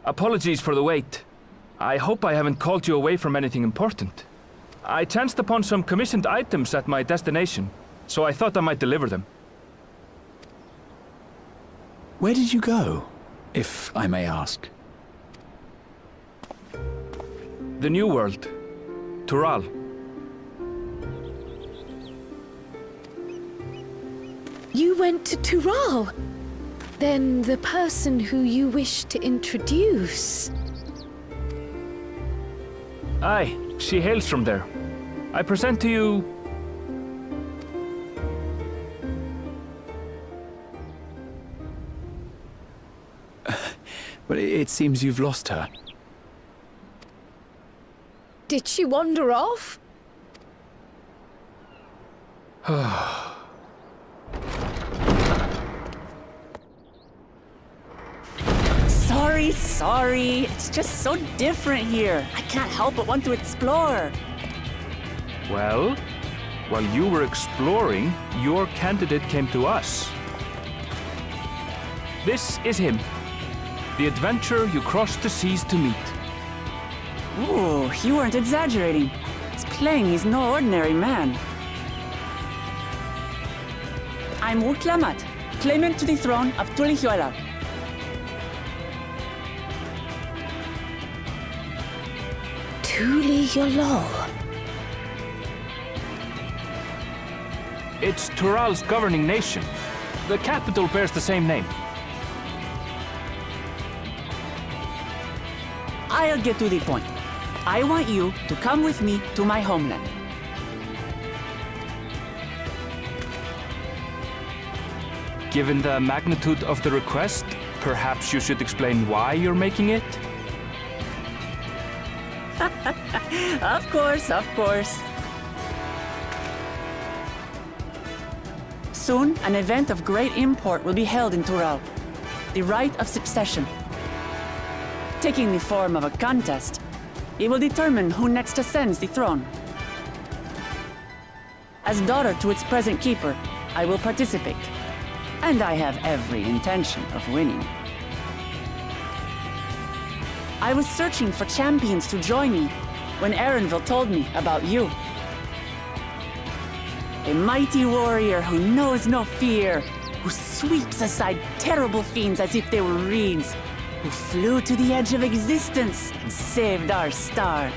Apologies for the wait. I hope I haven't called you away from anything important. I chanced upon some commissioned items at my destination, so I thought I might deliver them. Where did you go, if I may ask? The New World. Tural. You went to Tural? Then the person who you wish to introduce... Aye, she hails from there. I present to you... Well, it seems you've lost her. Did she wander off? Sorry. It's just so different here. I can't help but want to explore. Well, while you were exploring, your candidate came to us. This is him. The adventurer you crossed the seas to meet. Ooh, you weren't exaggerating. It's plain he's no ordinary man. I'm Uklamat, claimant to the throne of Tulihuela. Tulihuela. It's Tural's governing nation. The capital bears the same name. I'll get to the point. I want you to come with me to my homeland. Given the magnitude of the request, perhaps you should explain why you're making it? Of course. Soon, an event of great import will be held in Tural. The Rite of Succession. Taking the form of a contest, it will determine who next ascends the throne. As daughter to its present keeper, I will participate. And I have every intention of winning. I was searching for champions to join me when Erenville told me about you. A mighty warrior who knows no fear, who sweeps aside terrible fiends as if they were reeds, who flew to the edge of existence and saved our star.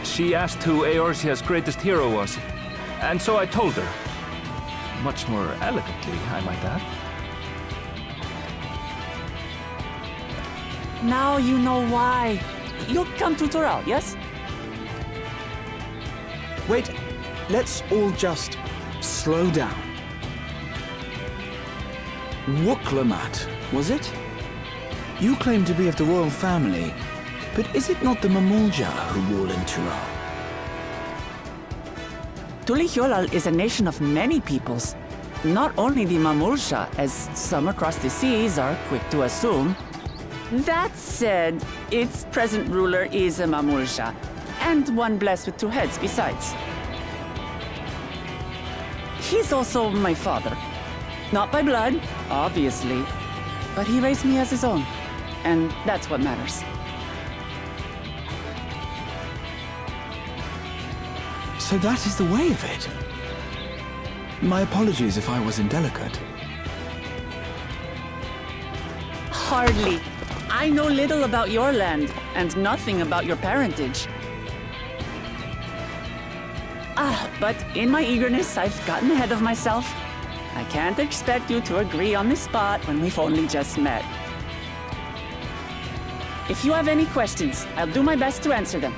She asked who Eorzea's greatest hero was, and so I told her. Much more elegantly, I might add. Now you know why. You'll come to Tural, yes? Wait, let's all just slow down. Wuklamat, was it? You claim to be of the royal family, but is it not the Mamulja who rule in Tural? Tulihuela is a nation of many peoples. Not only the Mamulja, as some across the seas are quick to assume. That said, its present ruler is a Mamulja, and one blessed with two heads besides. He's also my father. Not by blood, obviously, but he raised me as his own, and that's what matters. So that is the way of it. My apologies if I was indelicate. Hardly. I know little about your land, and nothing about your parentage. But in my eagerness, I've gotten ahead of myself. I can't expect you to agree on the spot when we've only just met. If you have any questions, I'll do my best to answer them.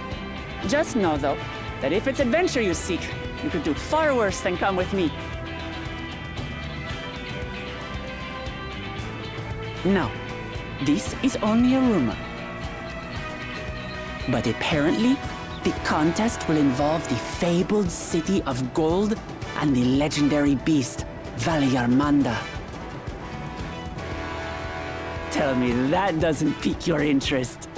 Just know, though, that if it's adventure you seek, you could do far worse than come with me. No, this is only a rumor. But apparently, the contest will involve the fabled city of gold and the legendary beast, Valyarmanda. Tell me that doesn't pique your interest.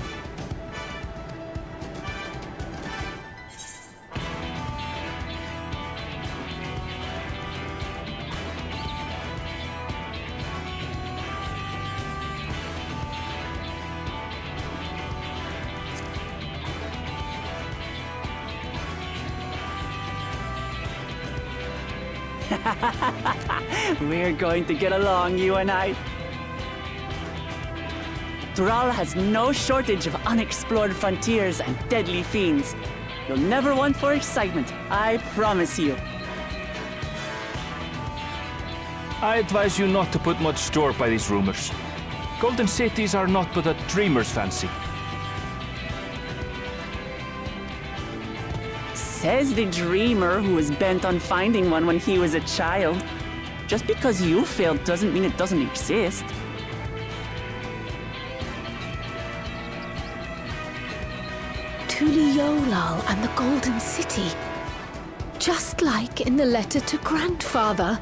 We're going to get along, you and I. Tural has no shortage of unexplored frontiers and deadly fiends. You'll never want for excitement, I promise you. I advise you not to put much store by these rumors. Golden cities are not but a dreamer's fancy. Says the dreamer who was bent on finding one when he was a child. Just because you failed doesn't mean it doesn't exist. Tuliolal and the Golden City. Just like in the letter to Grandfather.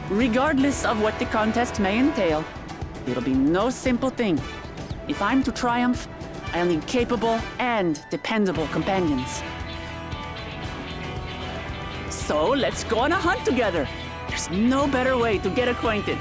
Regardless of what the contest may entail, it'll be no simple thing. If I'm to triumph, I'll need capable and dependable companions. So let's go on a hunt together. There's no better way to get acquainted.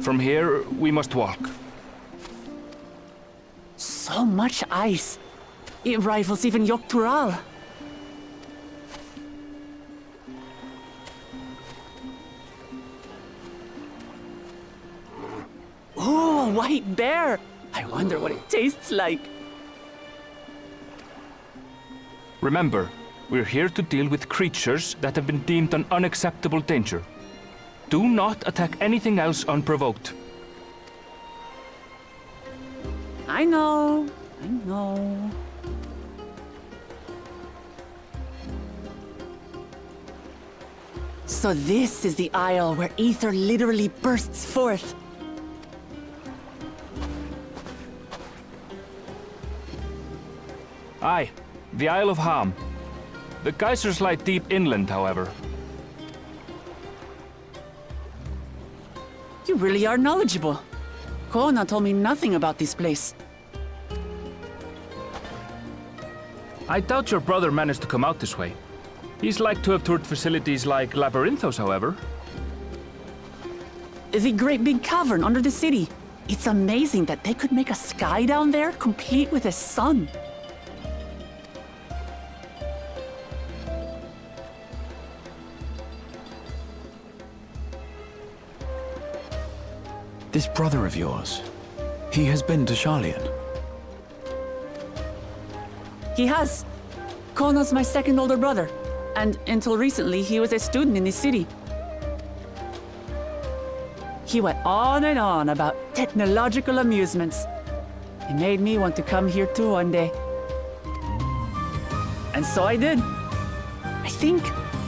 From here, we must walk. So much ice. It rivals even Yogg-Tural. Oh, a white bear! I wonder what it tastes like. Remember, we're here to deal with creatures that have been deemed an unacceptable danger. Do not attack anything else unprovoked. I know. I know. So this is the isle where ether literally bursts forth. Aye, the Isle of Ham. The geysers lie deep inland, however. You really are knowledgeable. Kona told me nothing about this place. I doubt your brother managed to come out this way. He's like to have toured facilities like Labyrinthos, however. The great big cavern under the city. It's amazing that they could make a sky down there complete with a sun. This brother of yours, he has been to Sharlayan. He has. Kona's my second older brother. And until recently, he was a student in this city. He went on and on about technological amusements. It made me want to come here too one day. And so I did. I think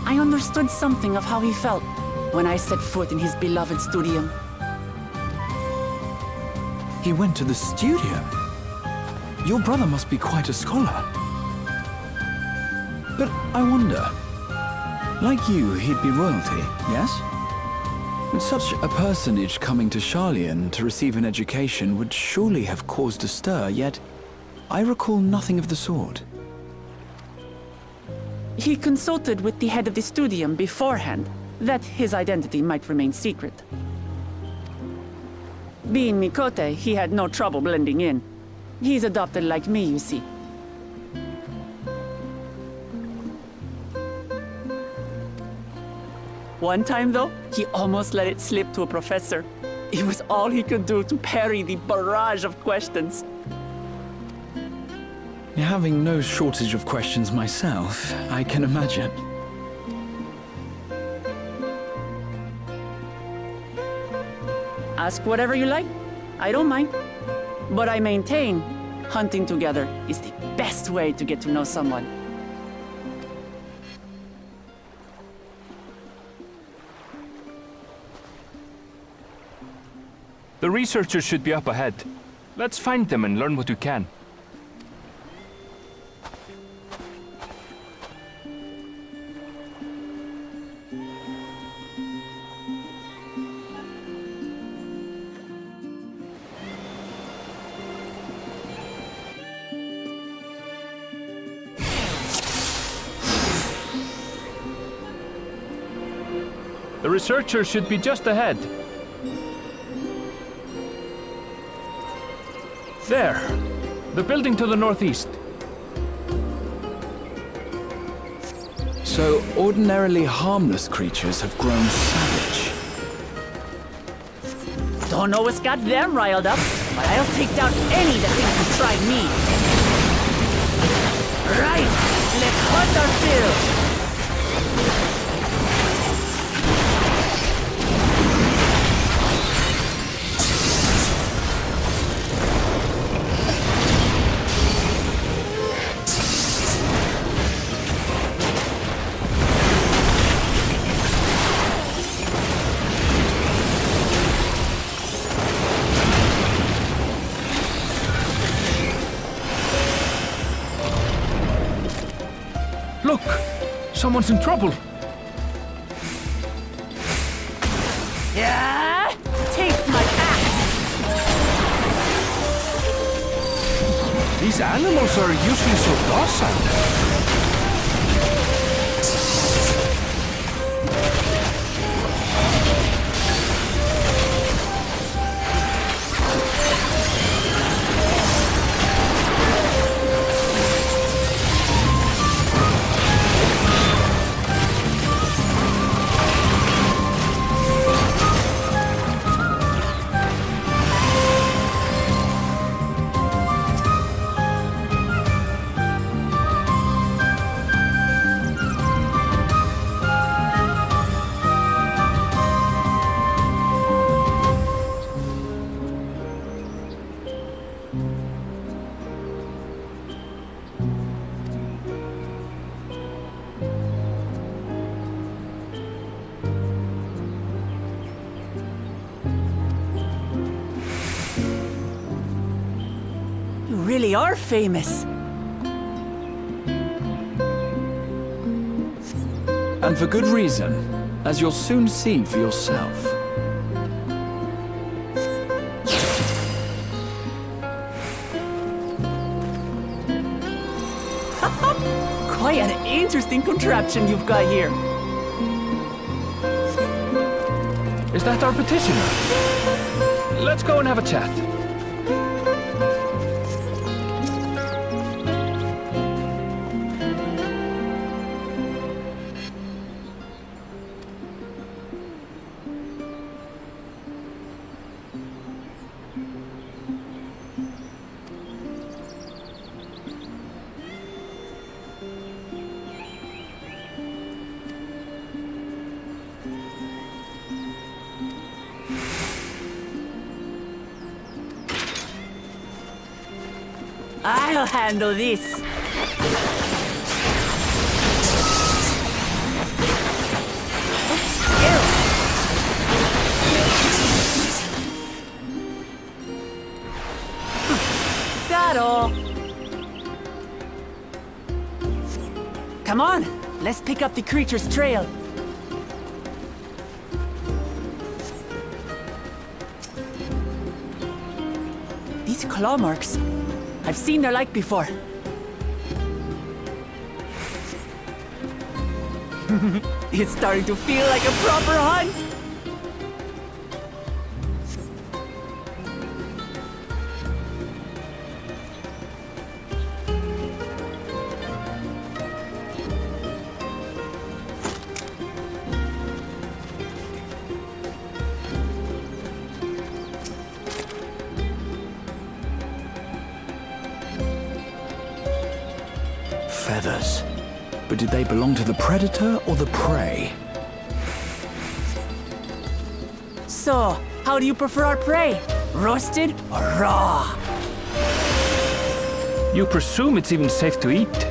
I understood something of how he felt when I set foot in his beloved studium. He went to the studio. Your brother must be quite a scholar. But I wonder, like you, he'd be royalty, yes? But such a personage coming to Sharlayan to receive an education would surely have caused a stir, yet I recall nothing of the sort. He consulted with the head of the studium beforehand, that his identity might remain secret. Being Mikote, he had no trouble blending in. He's adopted like me, you see. One time, though, he almost let it slip to a professor. It was all he could do to parry the barrage of questions. Having no shortage of questions myself, I can imagine. Ask whatever you like. I don't mind. But I maintain, hunting together is the best way to get to know someone. The researchers should be up ahead. Let's find them and learn what we can. The researchers should be just ahead. There. The building to the northeast. So ordinarily harmless creatures have grown savage. Don't know what's got them riled up, but I'll take down any that think to try me. Right, let's hunt our fill. Look! Someone's in trouble! Yeah! Taste my axe! These animals are usually so docile. really are famous. And for good reason, as you'll soon see for yourself. Quite an interesting contraption you've got here. Is that our petitioner? Let's go and have a chat. I'll handle this. Is that all? Come on, let's pick up the creature's trail. These claw marks. I've seen their like before. It's starting to feel like a proper hunt. Feathers. But did they belong to the predator or the prey? So, how do you prefer our prey? Roasted or raw? You presume it's even safe to eat?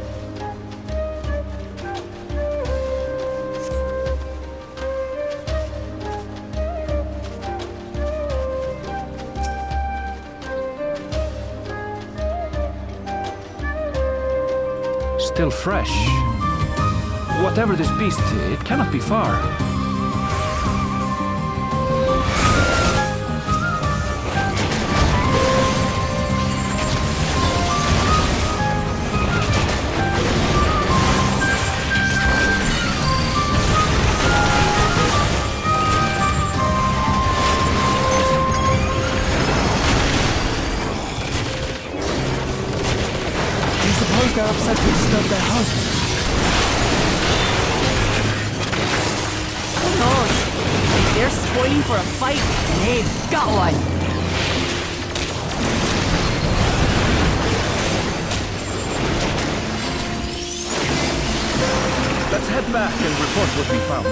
Still fresh. Whatever this beast, it cannot be far. They're upset to disturb their husbands. Who knows? If they're spoiling for a fight, they've got one. Let's head back and report what we found.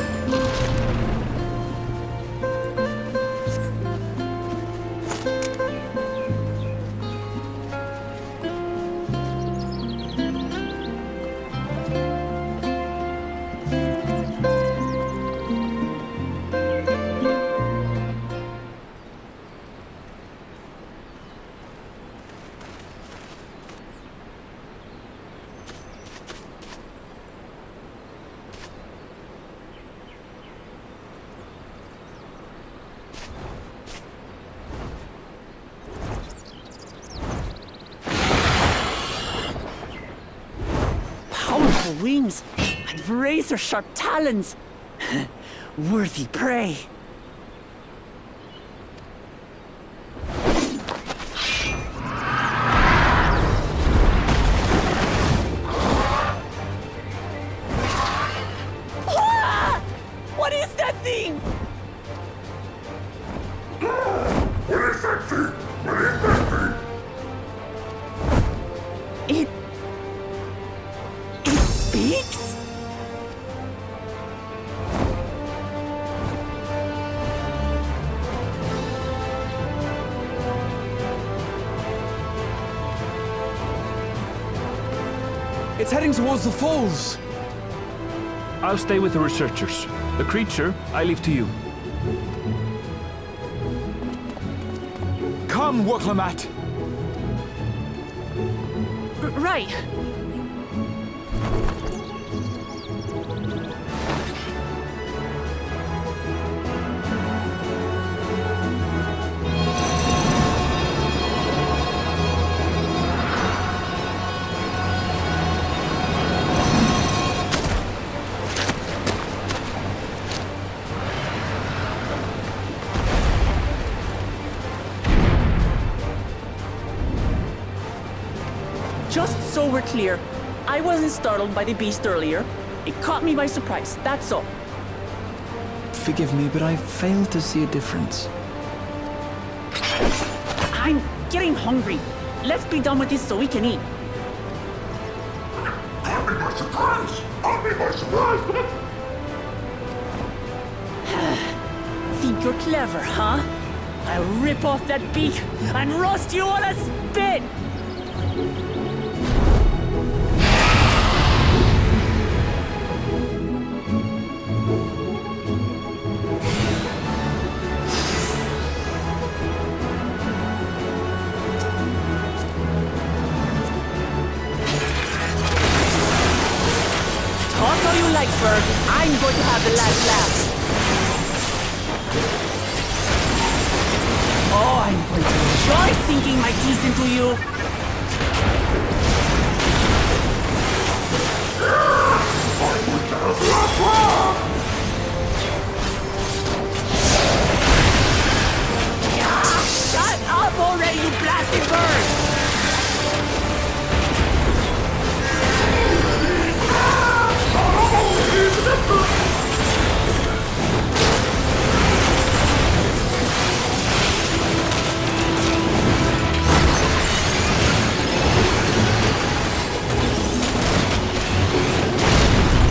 Powerful wings and razor-sharp talons. Worthy prey. Ah! What is that thing? What is that thing? What is that thing? It speaks? It's heading towards the falls. I'll stay with the researchers. The creature, I leave to you. Come, Woklamat. Right. Just so we're clear, I wasn't startled by the beast earlier. It caught me by surprise, that's all. Forgive me, but I fail to see a difference. I'm getting hungry. Let's be done with this so we can eat. Caught me by surprise! Caught me by surprise! Think you're clever, huh? I'll rip off that beak and roast you on a spit! Talk all you like, Berg. I'm going to have the last laugh. Oh, I'm going to enjoy sinking my teeth into you. Shut up already, you blasted bird!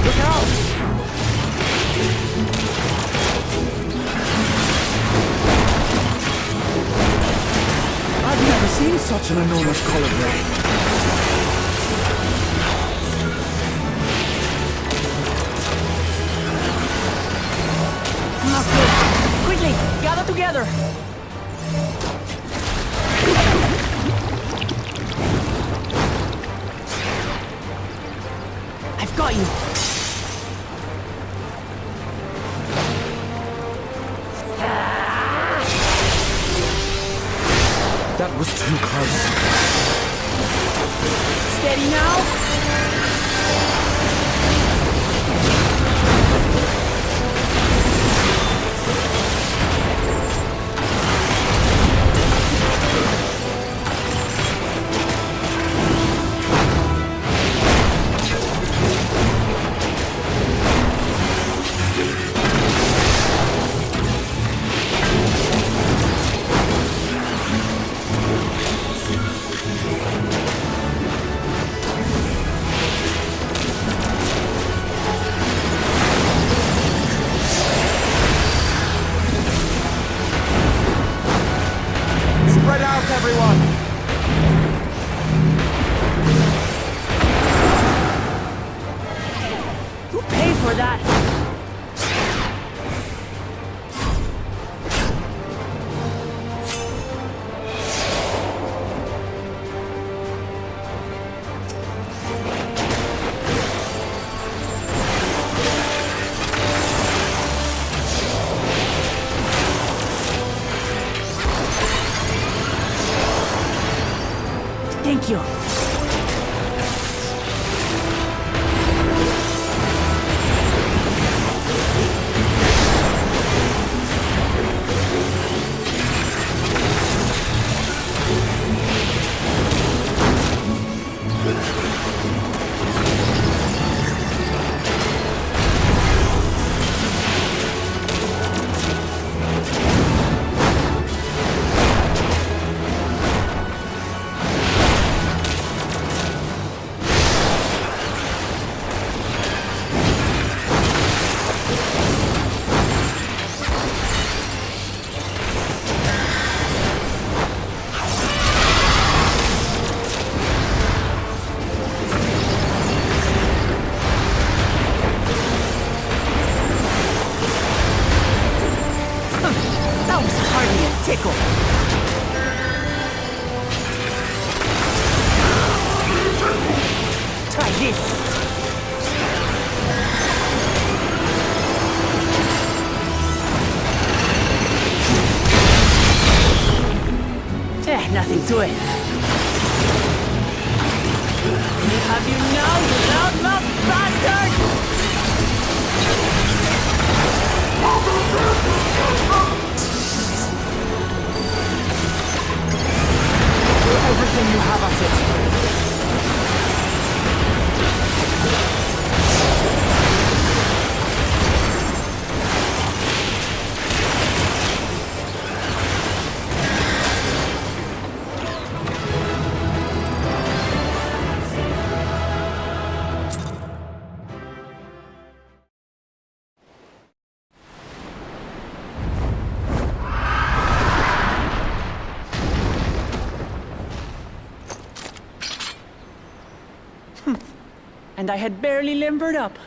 Look out! I've never seen such an enormous colibri. Not good. Quickly, gather together. I've got you. That was too close. Steady now. Spread out, everyone! Who paid for that? Thank you. Try this! Nothing to it. Have you now, you loudmouth bastard? Everything you have at it. And I had barely limbered up.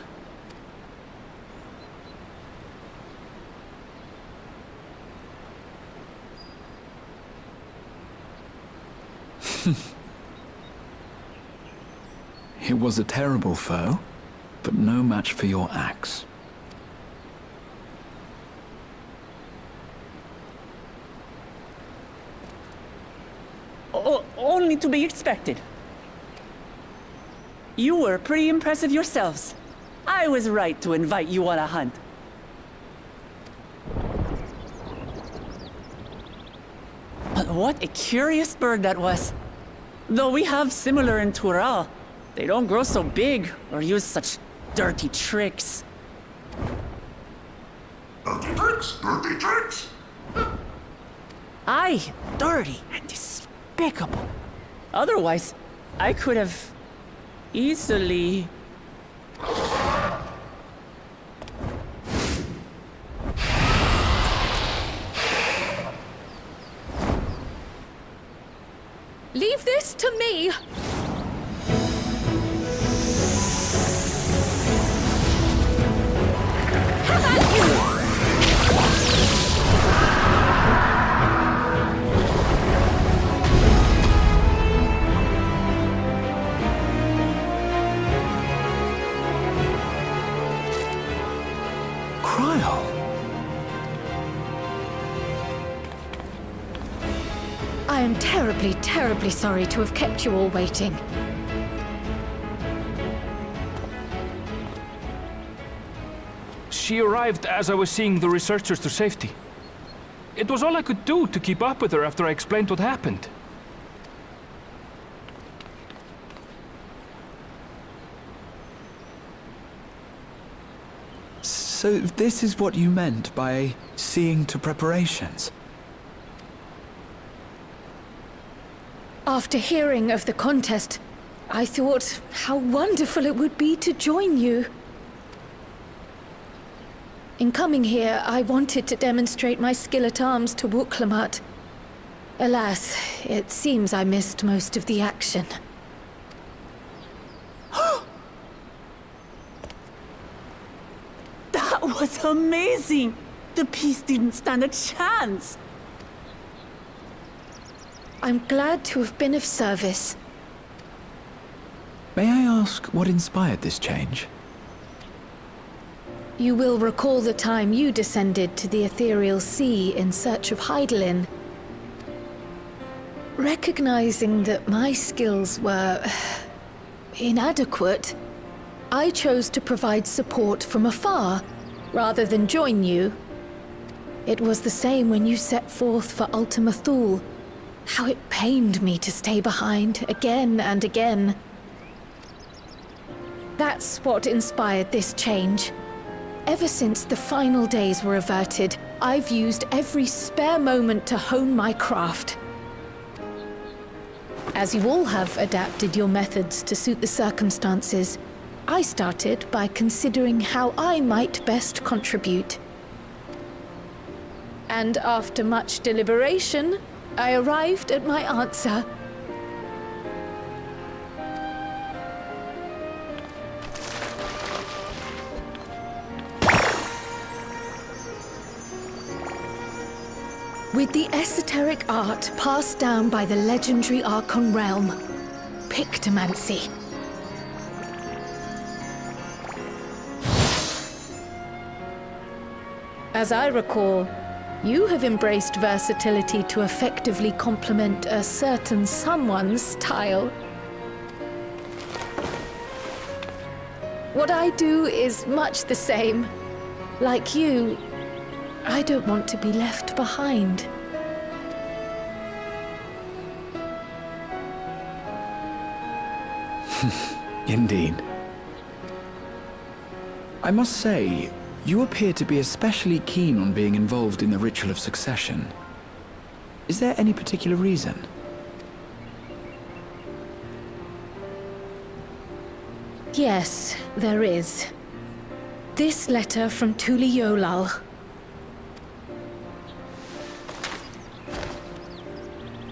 It was a terrible foe, but no match for your axe. Only to be expected. You were pretty impressive yourselves. I was right to invite you on a hunt. But what a curious bird that was. Though we have similar in Tural, they don't grow so big or use such dirty tricks. Dirty tricks? Dirty tricks? Aye, dirty and despicable. Otherwise, I could have easily... Leave this to me! Have at you! I am terribly, terribly sorry to have kept you all waiting. She arrived as I was seeing the researchers to safety. It was all I could do to keep up with her after I explained what happened. So this is what you meant by seeing to preparations? After hearing of the contest, I thought how wonderful it would be to join you. In coming here, I wanted to demonstrate my skill at arms to Wuklamat. Alas, it seems I missed most of the action. That was amazing! The piece didn't stand a chance! I'm glad to have been of service. May I ask what inspired this change? You will recall the time you descended to the ethereal sea in search of Heidelin. Recognizing that my skills were inadequate, I chose to provide support from afar, rather than join you. It was the same when you set forth for Ultima Thule. How it pained me to stay behind, again and again. That's what inspired this change. Ever since the final days were averted, I've used every spare moment to hone my craft. As you all have adapted your methods to suit the circumstances, I started by considering how I might best contribute. And after much deliberation, I arrived at my answer. With the esoteric art passed down by the legendary Archon realm, Pictomancy. As I recall, you have embraced versatility to effectively complement a certain someone's style. What I do is much the same. Like you, I don't want to be left behind. Indeed. I must say, you appear to be especially keen on being involved in the ritual of succession. Is there any particular reason? Yes, there is. This letter from Tuli Yolal.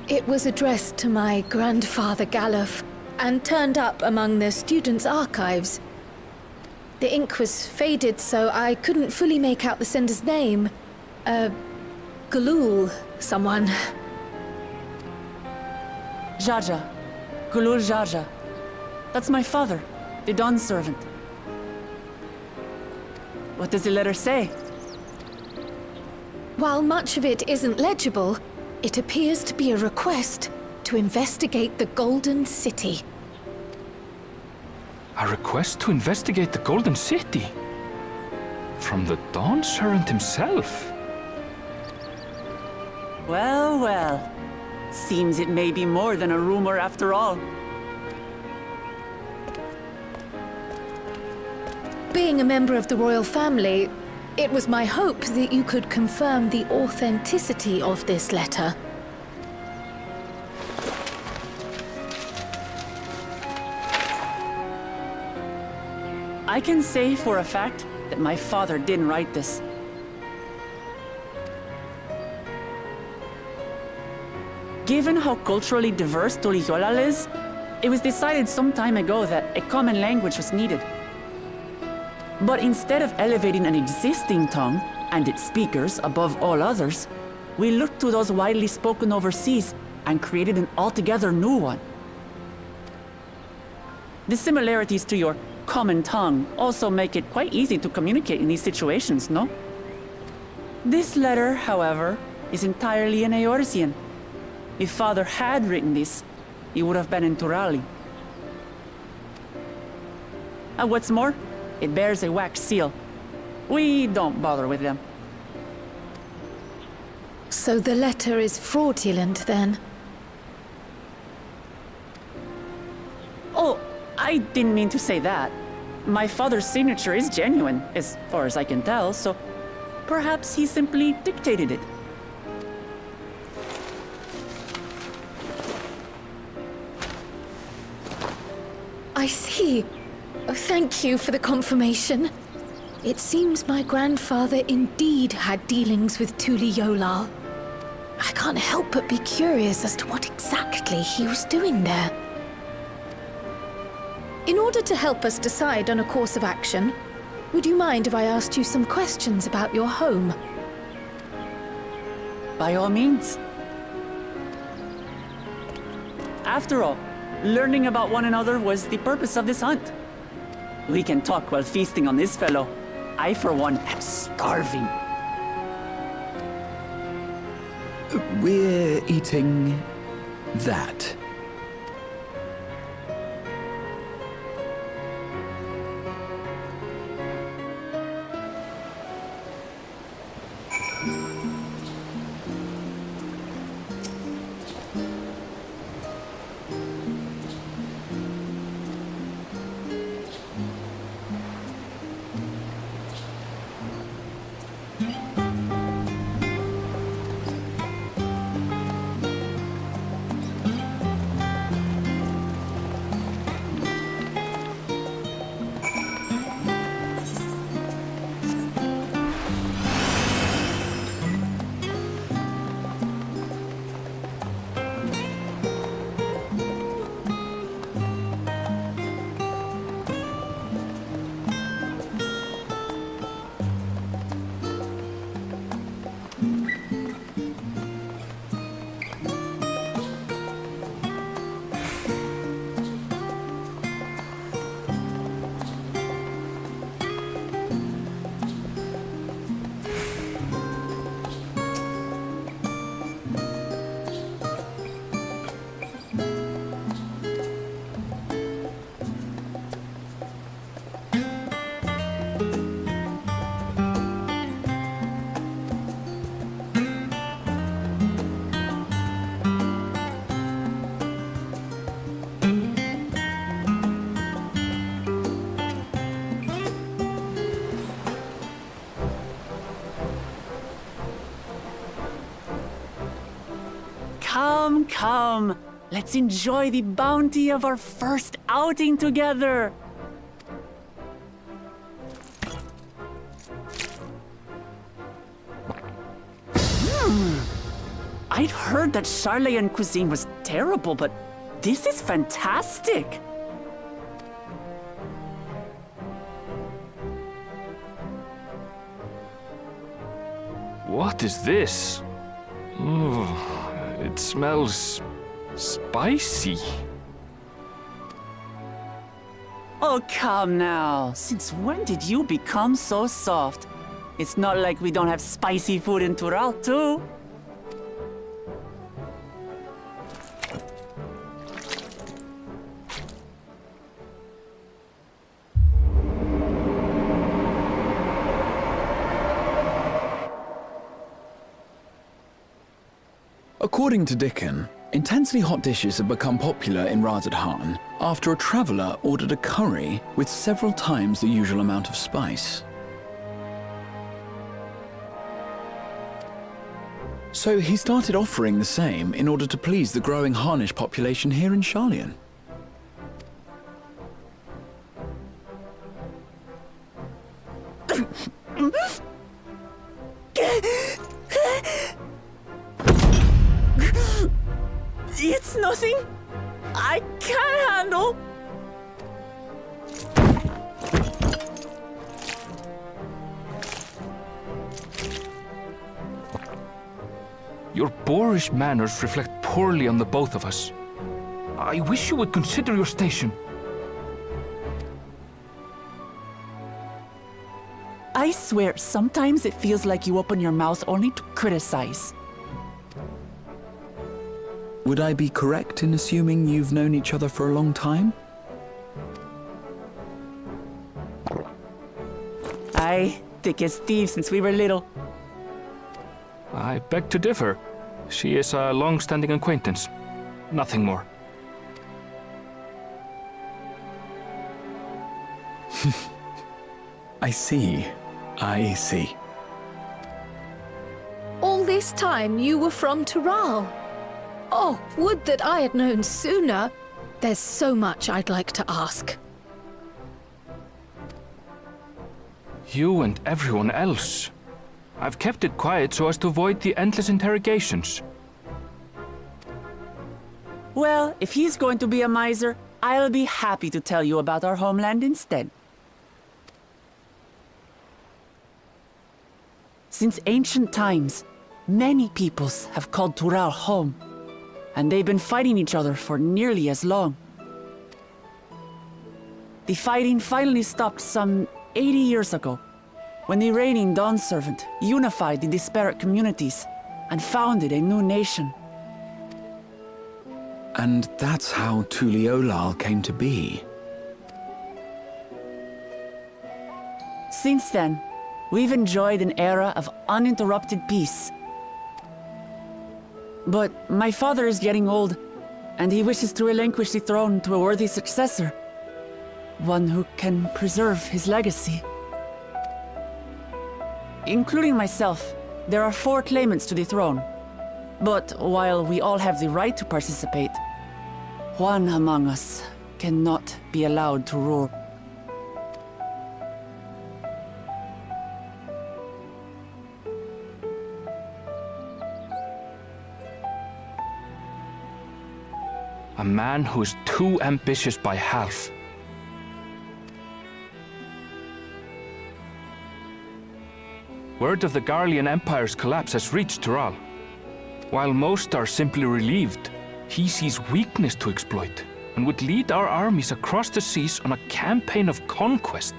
It was addressed to my grandfather Galuf and turned up among the students' archives. The ink was faded, so I couldn't fully make out the sender's name. Galul, someone. Jaja. Gulul Jaja. That's my father, the Dawn servant. What does the letter say? While much of it isn't legible, it appears to be a request to investigate the Golden City. A request to investigate the Golden City? From the Dawn servant himself? Well, well. Seems it may be more than a rumor after all. Being a member of the royal family, it was my hope that you could confirm the authenticity of this letter. I can say for a fact that my father didn't write this. Given how culturally diverse Tuliyollal is, it was decided some time ago that a common language was needed. But instead of elevating an existing tongue and its speakers above all others, we looked to those widely spoken overseas and created an altogether new one. The similarities to your common tongue also make it quite easy to communicate in these situations, no? This letter, however, is entirely in Eorzean. If father had written this, he would have been in Turali. And what's more, it bears a wax seal. We don't bother with them. So the letter is fraudulent, then? Oh, I didn't mean to say that. My father's signature is genuine, as far as I can tell, so perhaps he simply dictated it. I see. Oh, thank you for the confirmation. It seems my grandfather indeed had dealings with Tuli Yolal. I can't help but be curious as to what exactly he was doing there. In order to help us decide on a course of action, would you mind if I asked you some questions about your home? By all means. After all, learning about one another was the purpose of this hunt. We can talk while feasting on this fellow. I, for one, am starving. We're eating that. Come, let's enjoy the bounty of our first outing together. I'd heard that Charlian cuisine was terrible, but this is fantastic. What is this? It smells spicy. Oh, come now. Since when did you become so soft? It's not like we don't have spicy food in Tural, too. According to Dickon, intensely hot dishes have become popular in Razadhan after a traveller ordered a curry with several times the usual amount of spice. So he started offering the same in order to please the growing Harnish population here in Charlian. It's nothing I can't handle. Your boorish manners reflect poorly on the both of us. I wish you would consider your station. I swear, sometimes it feels like you open your mouth only to criticize. Would I be correct in assuming you've known each other for a long time? Aye, thick as thieves since we were little. I beg to differ. She is a long-standing acquaintance. Nothing more. I see. I see. All this time you were from Tural. Oh, would that I had known sooner. There's so much I'd like to ask. You and everyone else. I've kept it quiet so as to avoid the endless interrogations. Well, if he's going to be a miser, I'll be happy to tell you about our homeland instead. Since ancient times, many peoples have called Tural home, and they've been fighting each other for nearly as long. The fighting finally stopped some 80 years ago, when the reigning Dawn Servant unified the disparate communities and founded a new nation. And that's how Tuliolal came to be. Since then, we've enjoyed an era of uninterrupted peace. But my father is getting old, and he wishes to relinquish the throne to a worthy successor. One who can preserve his legacy. Including myself, there are 4 claimants to the throne. But while we all have the right to participate, one among us cannot be allowed to rule. A man who is too ambitious by half. Word of the Garlean Empire's collapse has reached Tural. While most are simply relieved, he sees weakness to exploit and would lead our armies across the seas on a campaign of conquest.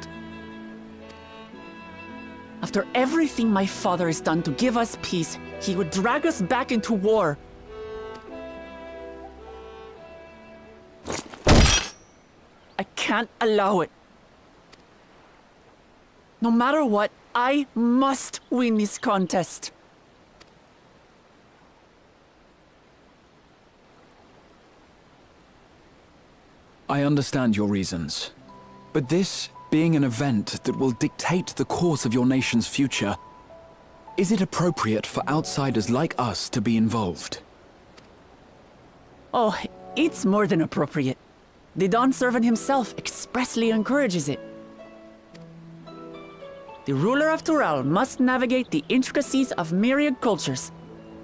After everything my father has done to give us peace, he would drag us back into war. I can't allow it. No matter what, I must win this contest. I understand your reasons. But this being an event that will dictate the course of your nation's future, is it appropriate for outsiders like us to be involved? Oh, it's more than appropriate. The Dawn servant himself expressly encourages it. The ruler of Tural must navigate the intricacies of myriad cultures,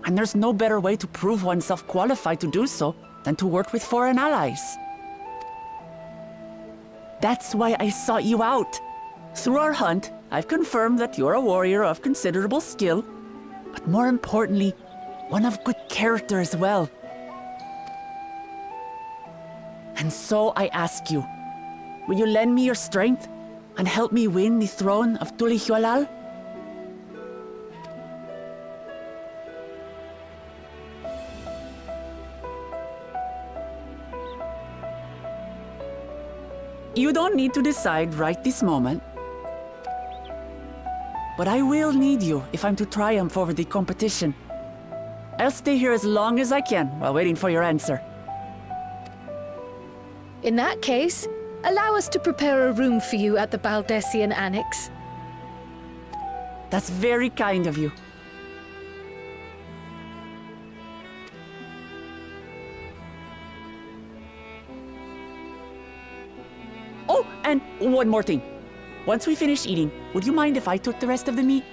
and there's no better way to prove oneself qualified to do so than to work with foreign allies. That's why I sought you out. Through our hunt, I've confirmed that you're a warrior of considerable skill, but more importantly, one of good character as well. And so I ask you, will you lend me your strength and help me win the throne of Tulihualal? You don't need to decide right this moment. But I will need you if I'm to triumph over the competition. I'll stay here as long as I can while waiting for your answer. In that case, allow us to prepare a room for you at the Baldessian Annex. That's very kind of you. Oh, and one more thing. Once we finish eating, would you mind if I took the rest of the meat?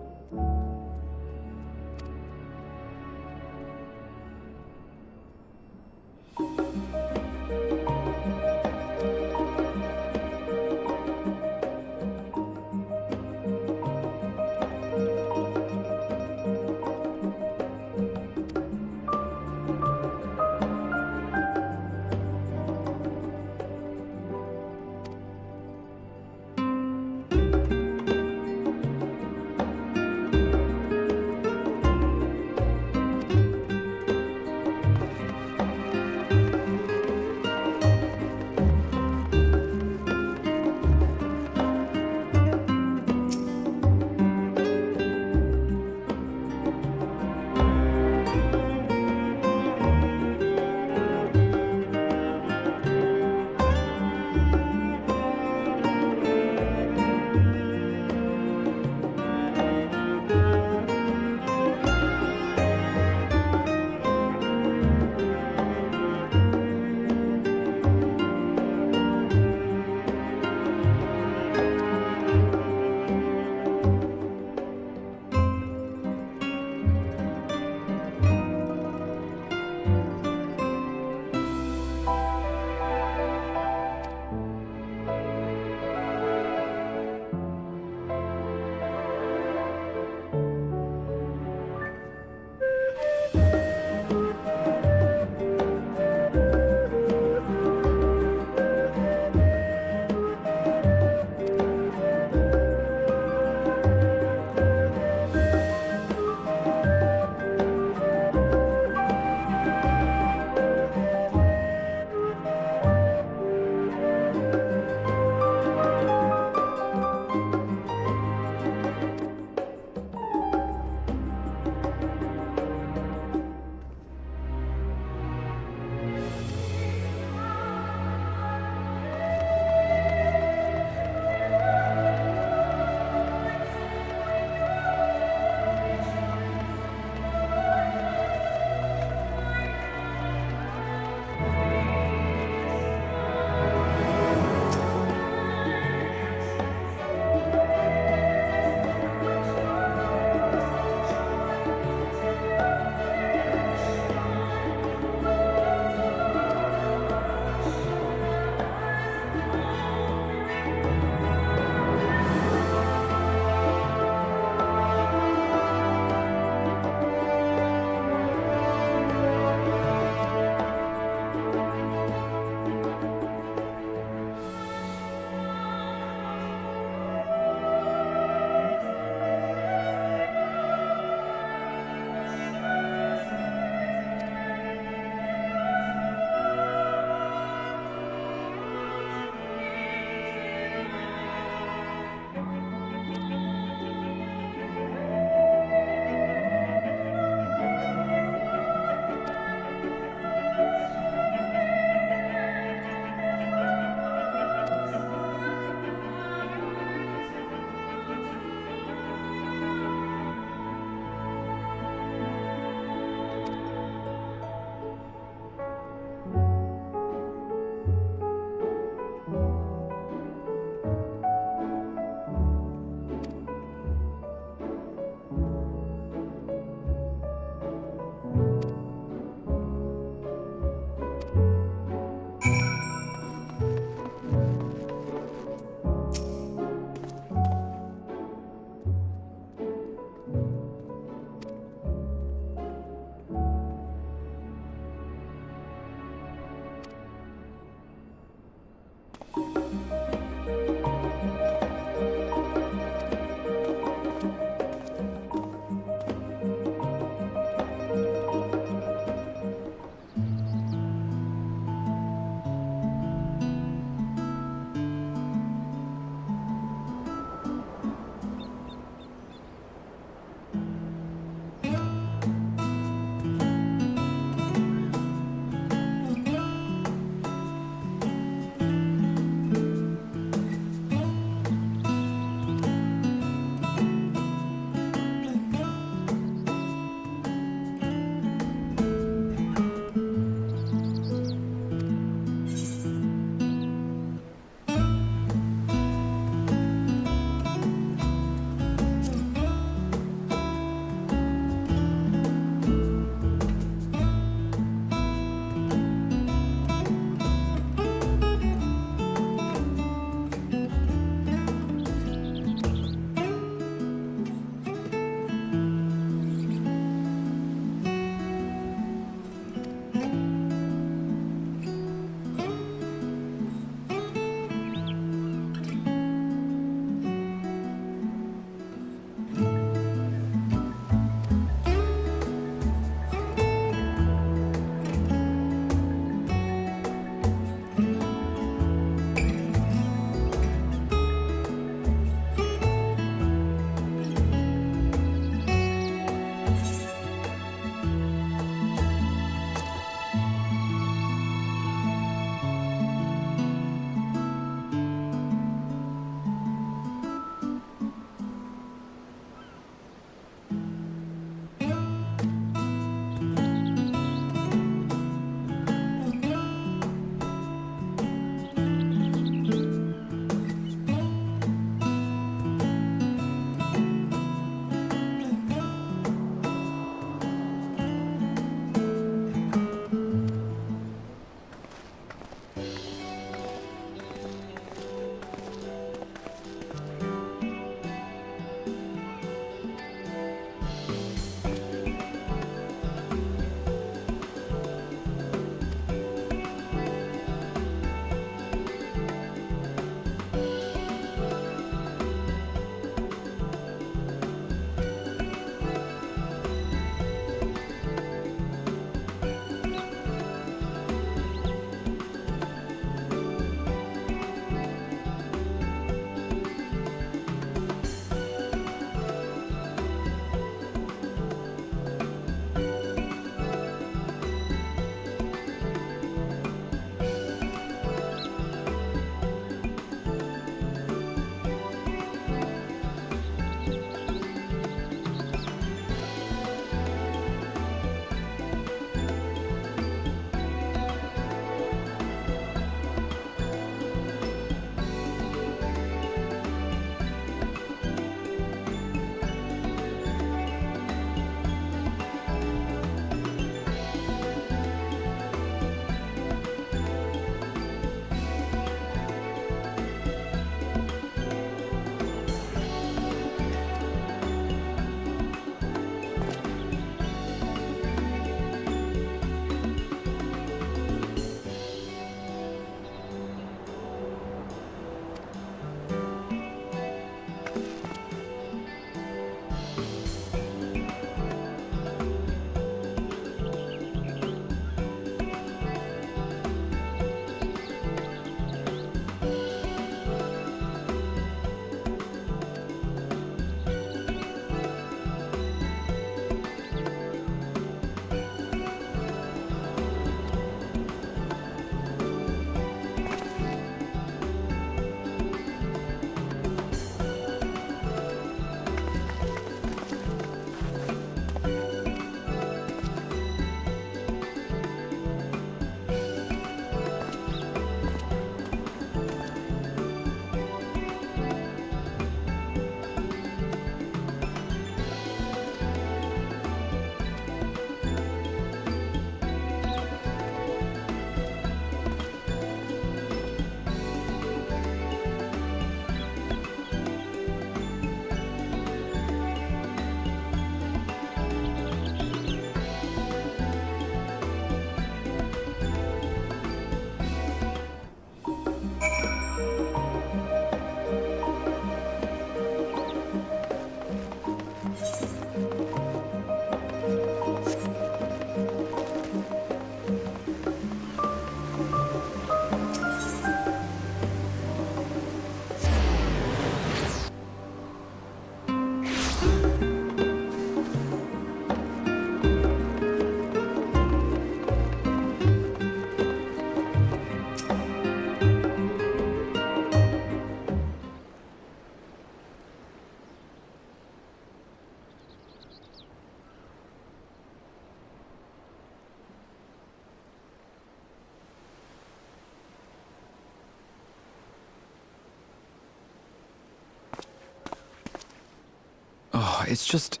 It's just...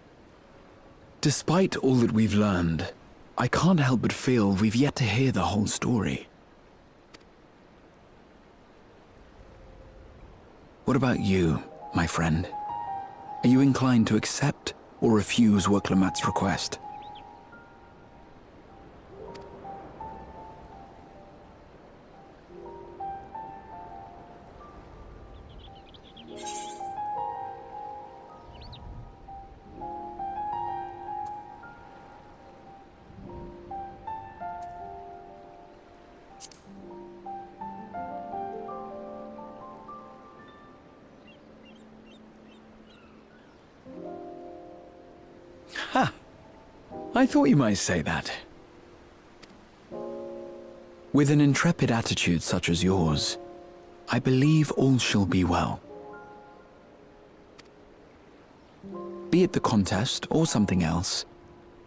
Despite all that we've learned, I can't help but feel we've yet to hear the whole story. What about you, my friend? Are you inclined to accept or refuse Worklamat's request? Ha! I thought you might say that. With an intrepid attitude such as yours, I believe all shall be well. Be it the contest or something else,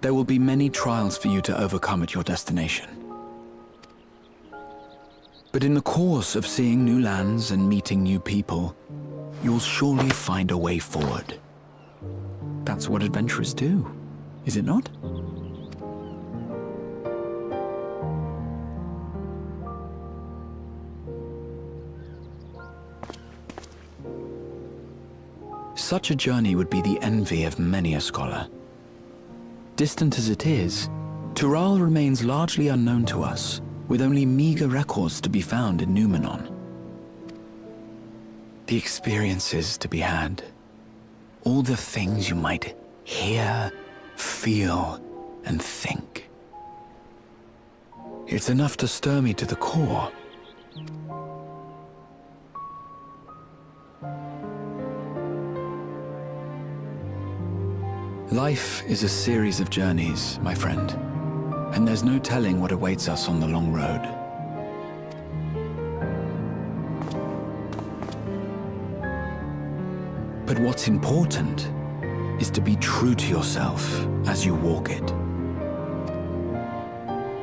there will be many trials for you to overcome at your destination. But in the course of seeing new lands and meeting new people, you'll surely find a way forward. That's what adventurers do, is it not? Such a journey would be the envy of many a scholar. Distant as it is, Tural remains largely unknown to us, with only meager records to be found in Numenor. The experiences to be had, all the things you might hear, feel, and think. It's enough to stir me to the core. Life is a series of journeys, my friend, and there's no telling what awaits us on the long road. But what's important is to be true to yourself as you walk it.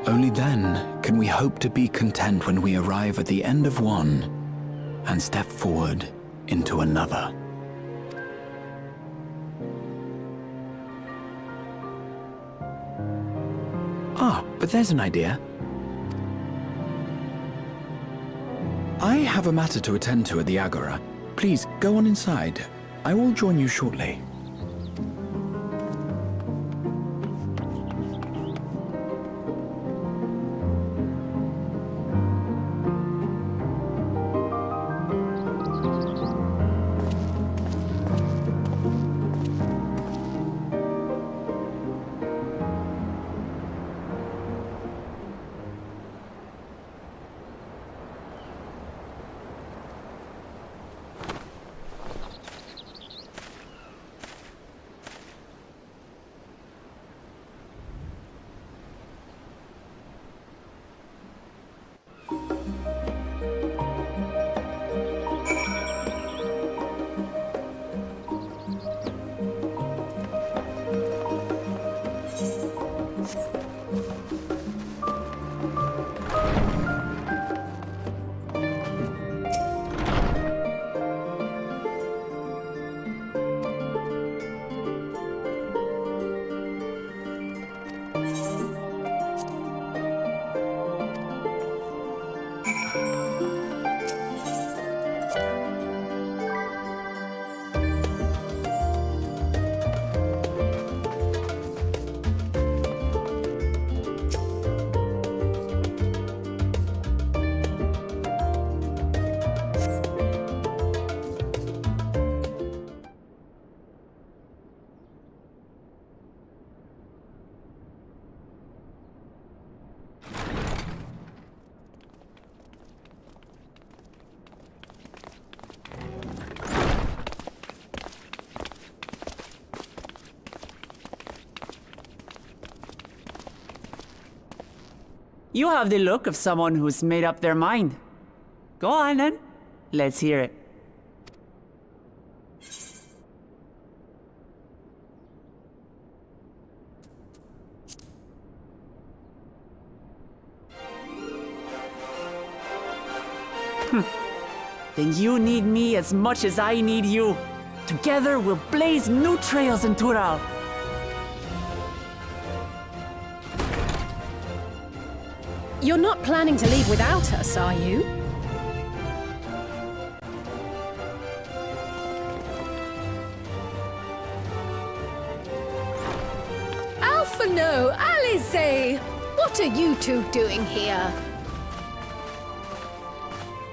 Only then can we hope to be content when we arrive at the end of one and step forward into another. Ah, but there's an idea. I have a matter to attend to at the Agora. Please, go on inside. I will join you shortly. You have the look of someone who's made up their mind. Go on then. Let's hear it. Then you need me as much as I need you. Together, we'll blaze new trails in Tural. You're not planning to leave without us, are you? Alphano, Alice! What are you two doing here?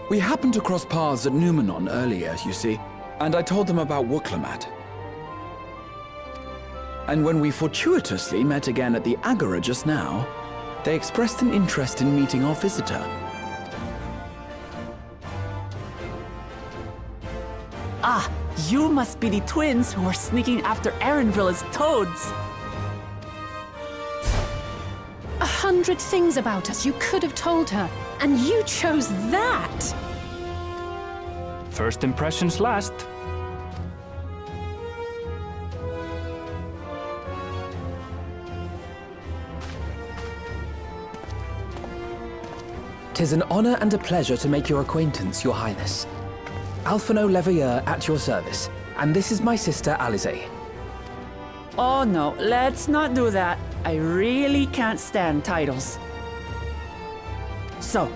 We happened to cross paths at Numenon earlier, you see, and I told them about Wooklamat. And when we fortuitously met again at the Agora just now, they expressed an interest in meeting our visitor. Ah, you must be the twins who are sneaking after Erenville as toads. 100 things about us you could have told her, and you chose that! First impressions last. "'Tis an honor and a pleasure to make your acquaintance, Your Highness. Alphano Leveilleur at your service, and this is my sister Alice." Oh no, let's not do that. I really can't stand titles. So,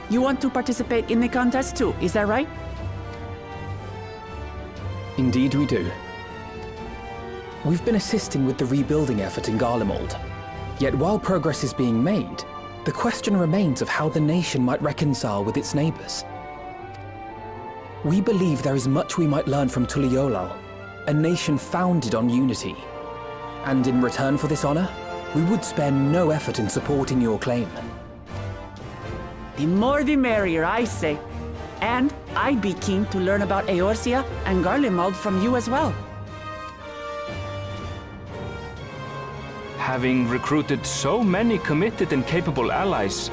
you want to participate in the contest too, is that right? Indeed we do. We've been assisting with the rebuilding effort in Garlemald. Yet while progress is being made, the question remains of how the nation might reconcile with its neighbors. We believe there is much we might learn from Tuliolal, a nation founded on unity. And in return for this honor, we would spare no effort in supporting your claim. The more the merrier, I say. And I'd be keen to learn about Eorzea and Garlemald from you as well. Having recruited so many committed and capable allies,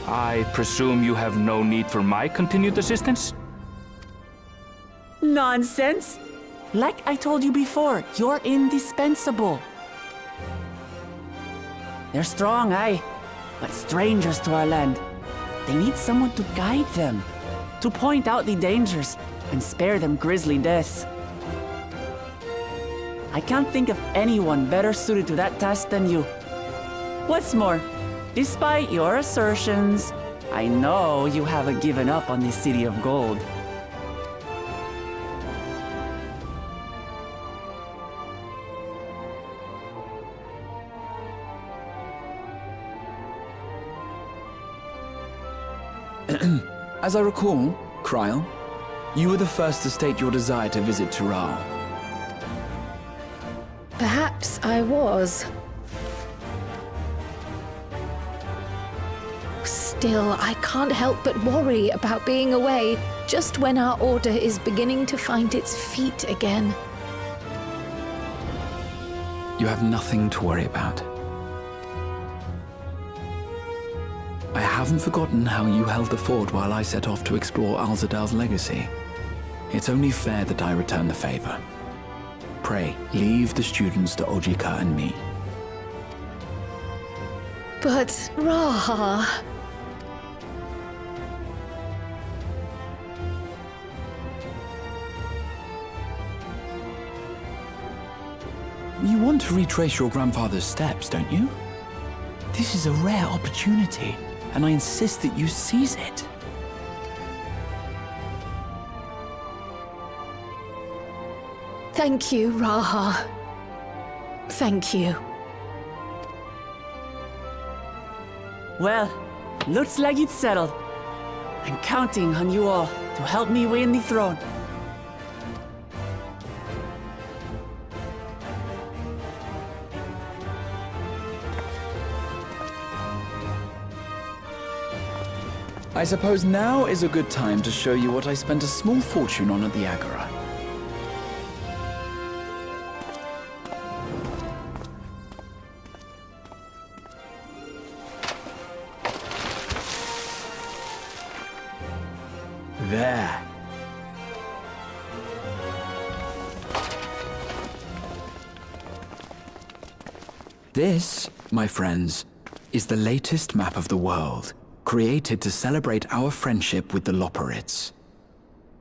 I presume you have no need for my continued assistance? Nonsense! Like I told you before, you're indispensable. They're strong, aye, but strangers to our land. They need someone to guide them, to point out the dangers and spare them grisly deaths. I can't think of anyone better suited to that task than you. What's more, despite your assertions, I know you haven't given up on the City of Gold. As I recall, Kryl, you were the first to state your desire to visit Tural. Perhaps I was. Still, I can't help but worry about being away just when our order is beginning to find its feet again. You have nothing to worry about. I haven't forgotten how you held the fort while I set off to explore Alzadal's legacy. It's only fair that I return the favor. Pray, leave the students to Ojika and me. But, Raha... You want to retrace your grandfather's steps, don't you? This is a rare opportunity, and I insist that you seize it. Thank you, Raha. Thank you. Well, looks like it's settled. I'm counting on you all to help me win the throne. I suppose now is a good time to show you what I spent a small fortune on at the Agora. There. This, my friends, is the latest map of the world, created to celebrate our friendship with the Loporrits.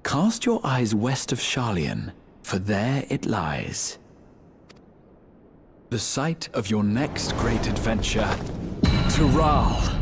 Cast your eyes west of Sharlayan, for there it lies. The site of your next great adventure, Tural.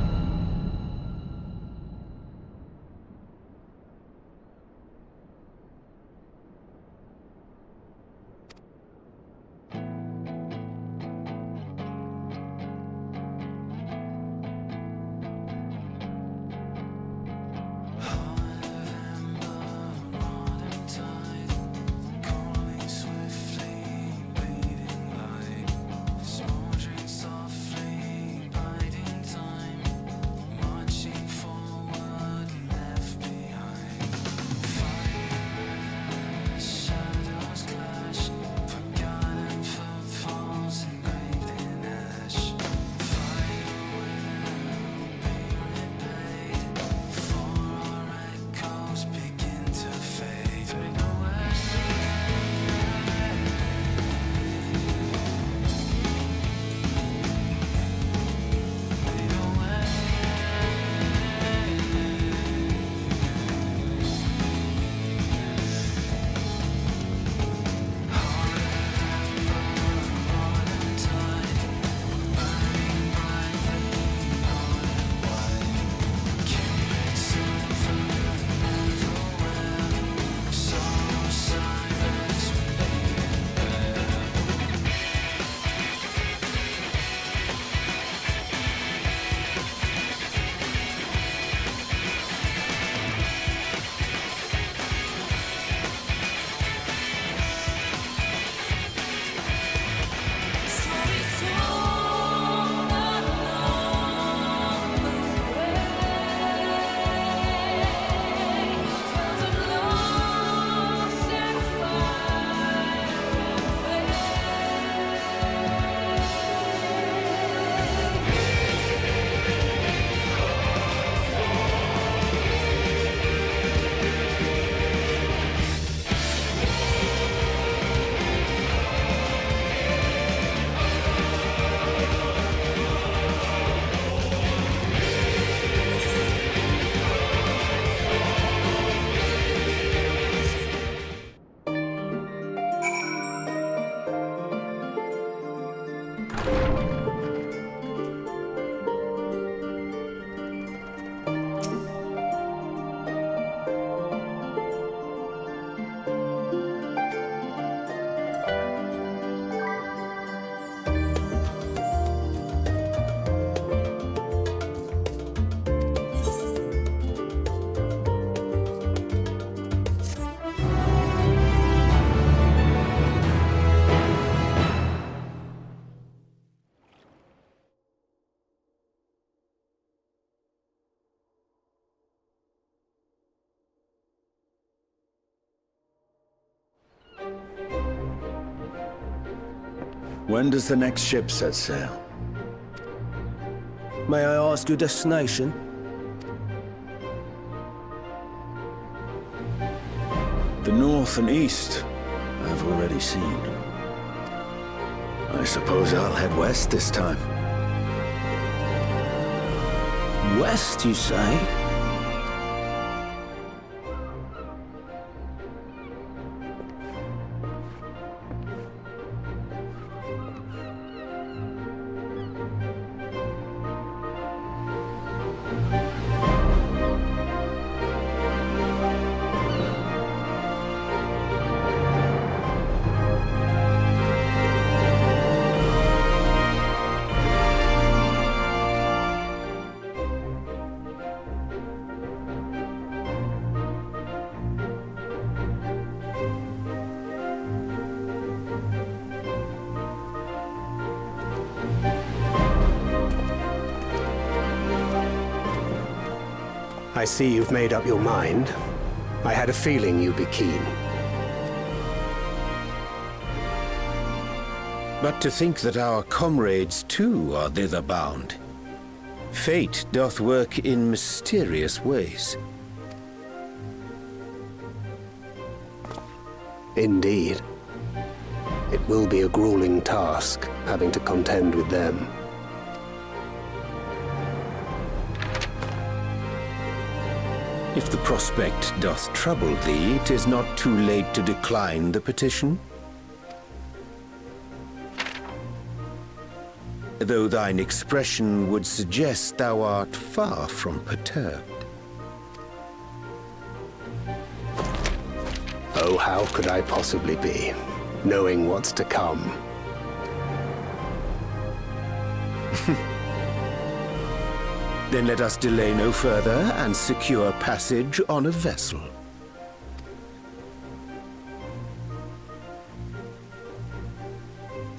When does the next ship set sail? May I ask your destination? The north and east, I've already seen. I suppose I'll head west this time. West, you say? I see you've made up your mind. I had a feeling you'd be keen. But to think that our comrades too are thither bound. Fate doth work in mysterious ways. Indeed. It will be a grueling task, having to contend with them. If the prospect doth trouble thee, 'tis not too late to decline the petition. Though thine expression would suggest thou art far from perturbed. Oh, how could I possibly be, knowing what's to come? Then let us delay no further and secure passage on a vessel.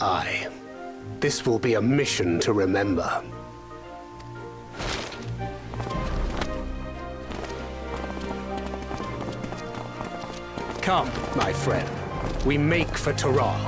Aye. This will be a mission to remember. Come, my friend. We make for Taral.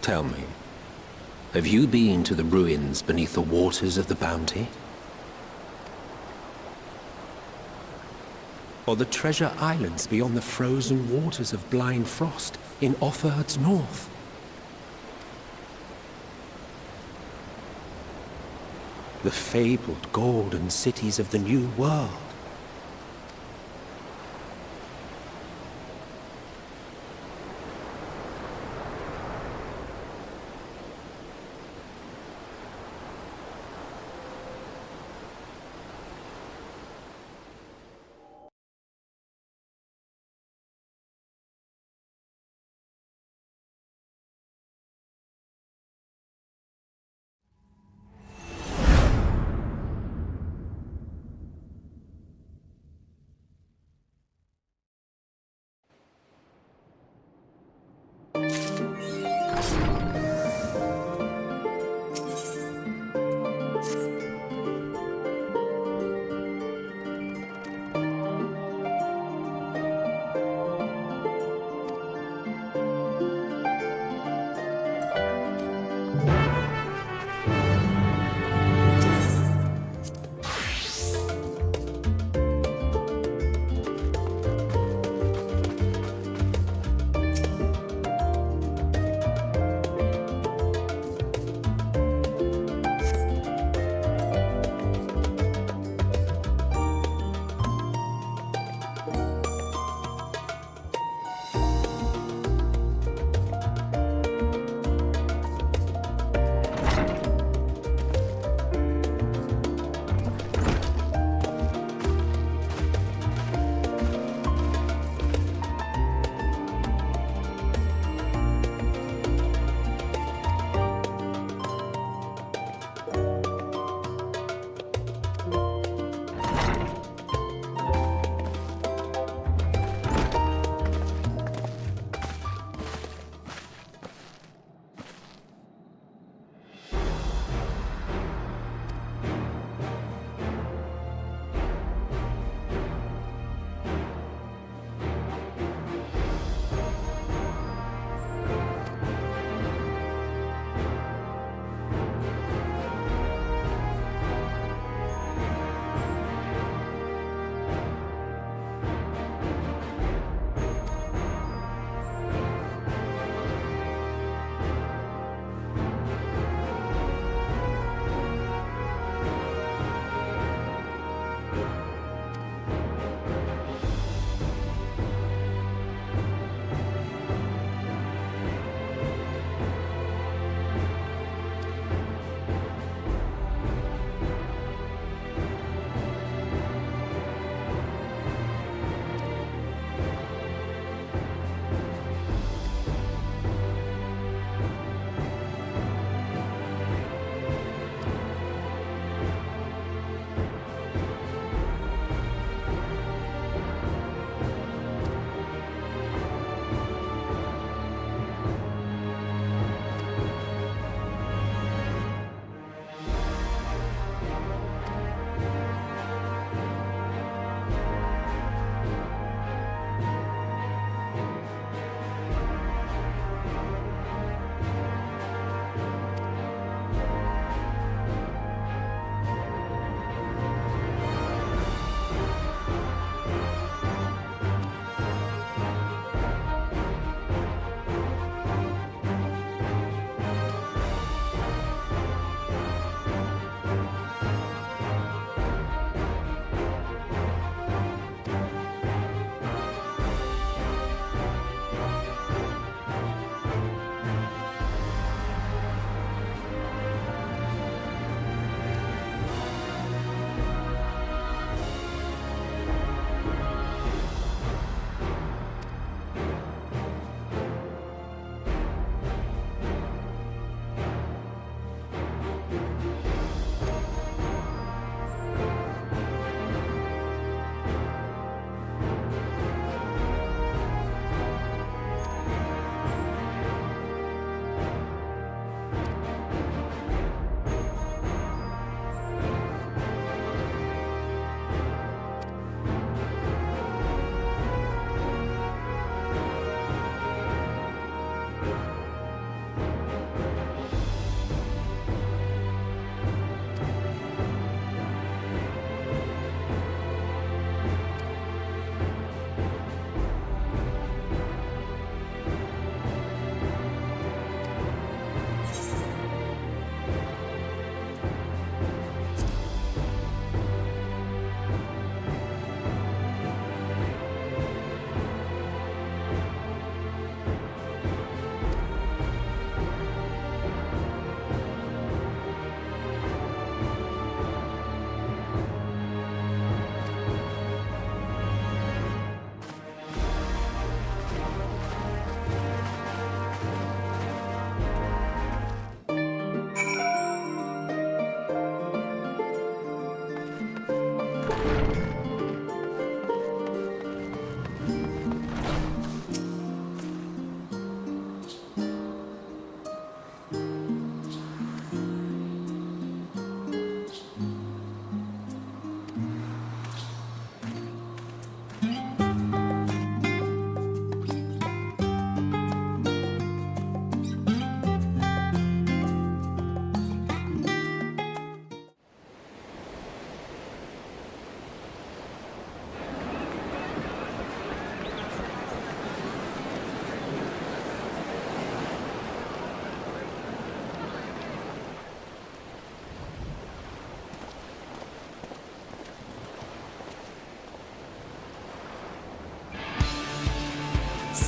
Tell me, have you been to the ruins beneath the waters of the Bounty? Or the treasure islands beyond the frozen waters of Blind Frost in Offerd's north? The fabled golden cities of the New World?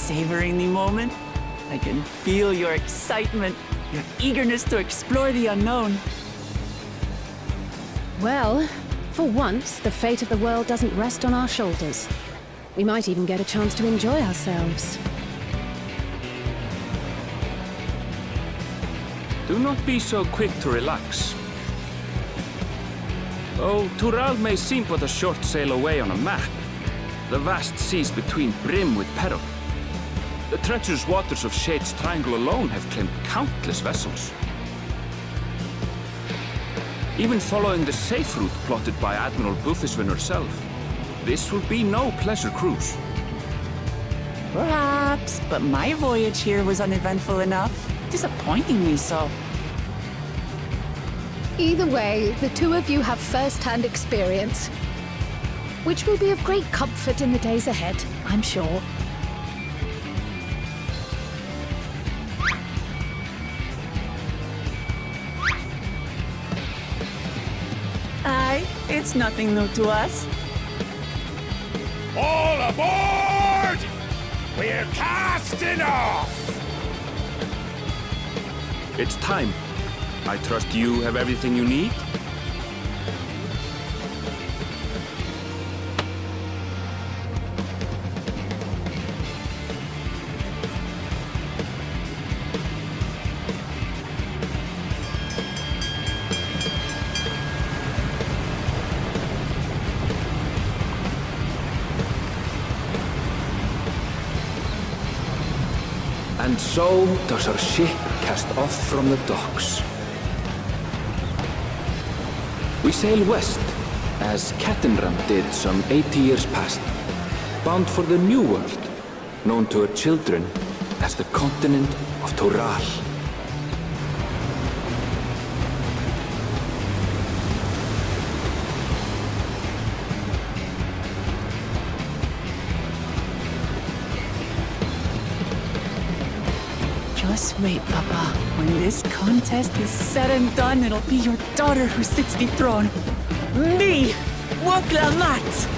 savoring the moment. I can feel your excitement, your eagerness to explore the unknown. Well, for once, the fate of the world doesn't rest on our shoulders. We might even get a chance to enjoy ourselves. Do not be so quick to relax. Though Tural may seem but a short sail away on a map, the vast seas between brim with peril. The treacherous waters of Shade's Triangle alone have claimed countless vessels. Even following the safe route plotted by Admiral Bufisvin herself, this will be no pleasure cruise. Perhaps, but my voyage here was uneventful enough. Disappointingly so. Either way, the two of you have first-hand experience, which will be of great comfort in the days ahead, I'm sure. Aye, it's nothing new to us. All aboard! We're casting off! It's time. I trust you have everything you need? And so does our ship cast off from the docks. We sail west, as Cattenram did some 80 years past, bound for the New World, known to her children as the continent of Tural. Just wait, Papa. When this contest is said and done, it'll be your daughter who sits the throne. Me! Woklamat!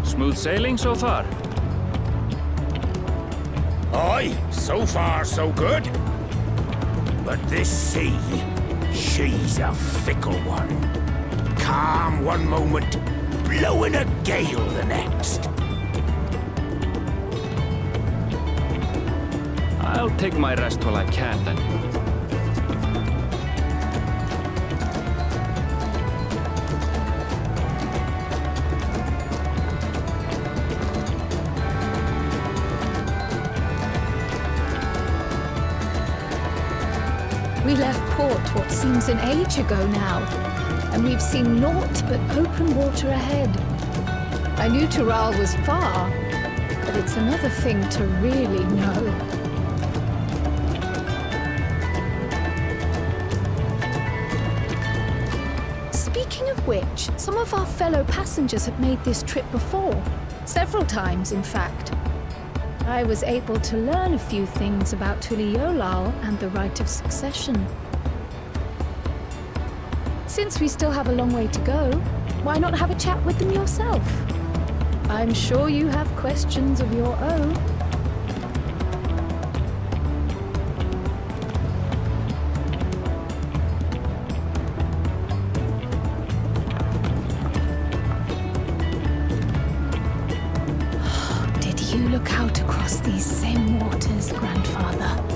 Smooth sailing so far? Aye, so far so good. But this sea, she's a fickle one. Calm one moment, blowing a gale the next. I'll take my rest while I can then. We left port what seems an age ago now, and we've seen naught but open water ahead. I knew Tural was far, but it's another thing to really know. Speaking of which, some of our fellow passengers have made this trip before. Several times, in fact. I was able to learn a few things about Tuliolal and the right of succession. Since we still have a long way to go, why not have a chat with them yourself? I'm sure you have questions of your own. cross these same waters, Grandfather.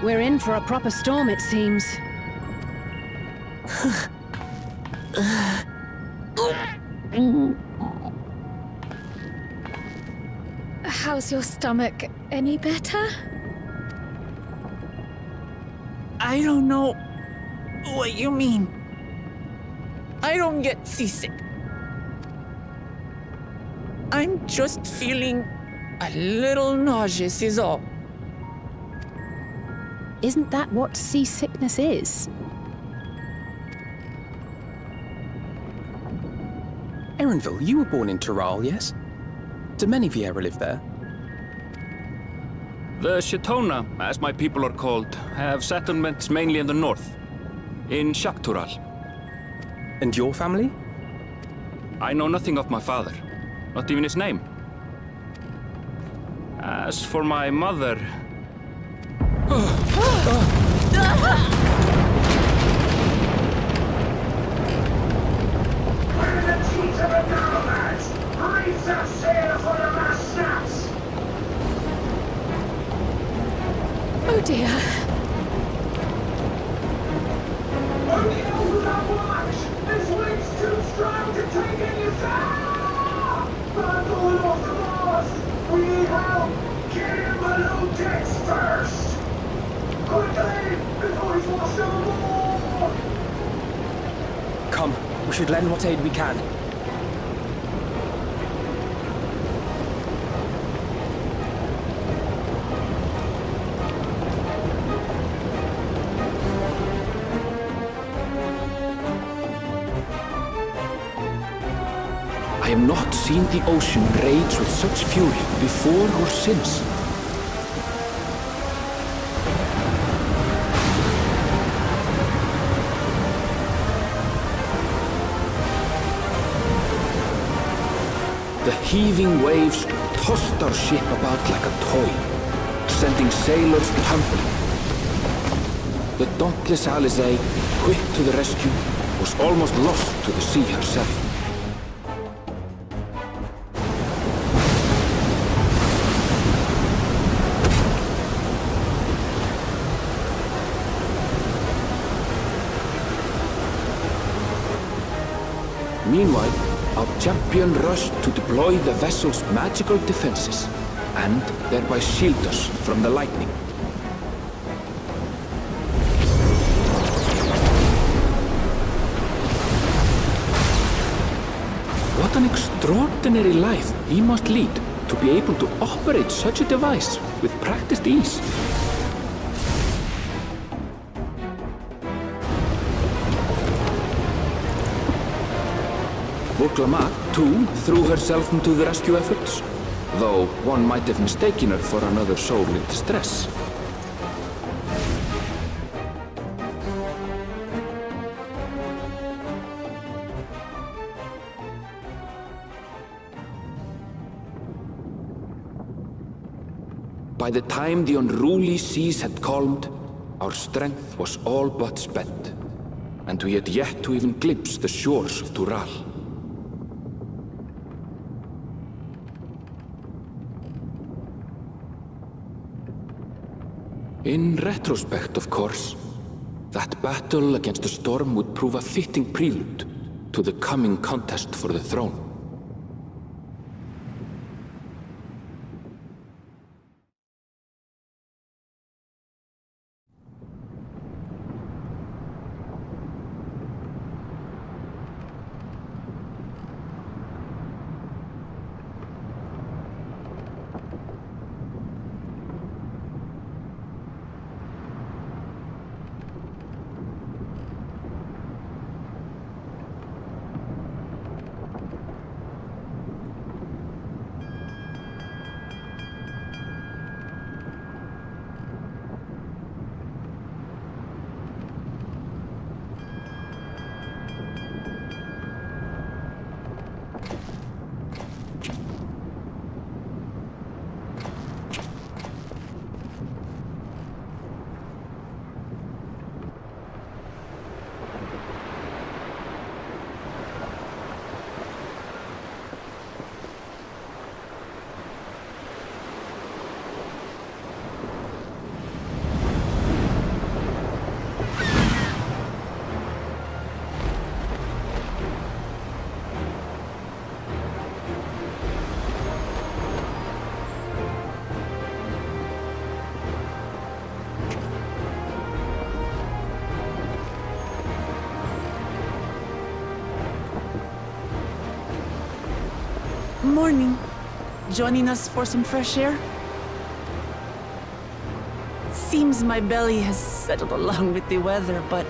We're in for a proper storm, it seems. How's your stomach? Any better? I don't know what you mean. I don't get seasick. I'm just feeling a little nauseous is all. Isn't that what seasickness is? Erenville, you were born in Tural, yes? Do many Viera live there? The Shitona, as my people are called, have settlements mainly in the north, in Shaktural. And your family? I know nothing of my father, not even his name. As for my mother... Where are the teeth of the now, lads? Reef that sail for the mast snaps! Oh dear. Only knows that watch! This wind's too strong to take any down! Bundle off the mast! We need help! Get him below decks first! Quickly! Before he's washed overboard! Come, we should lend what aid we can. I have not seen the ocean rage with such fury before or since. The heaving waves tossed our ship about like a toy, sending sailors tumbling. The dauntless Alizé, quick to the rescue, was almost lost to the sea herself. Meanwhile, our champion rushed to deploy the vessel's magical defenses, and thereby shield us from the lightning. What an extraordinary life he must lead to be able to operate such a device with practiced ease. Boklama, too, threw herself into the rescue efforts, though one might have mistaken her for another soul in distress. By the time the unruly seas had calmed, our strength was all but spent, and we had yet to even glimpse the shores of Tural. In retrospect, of course, that battle against the storm would prove a fitting prelude to the coming contest for the throne. Morning. Joining us for some fresh air? Seems my belly has settled along with the weather, but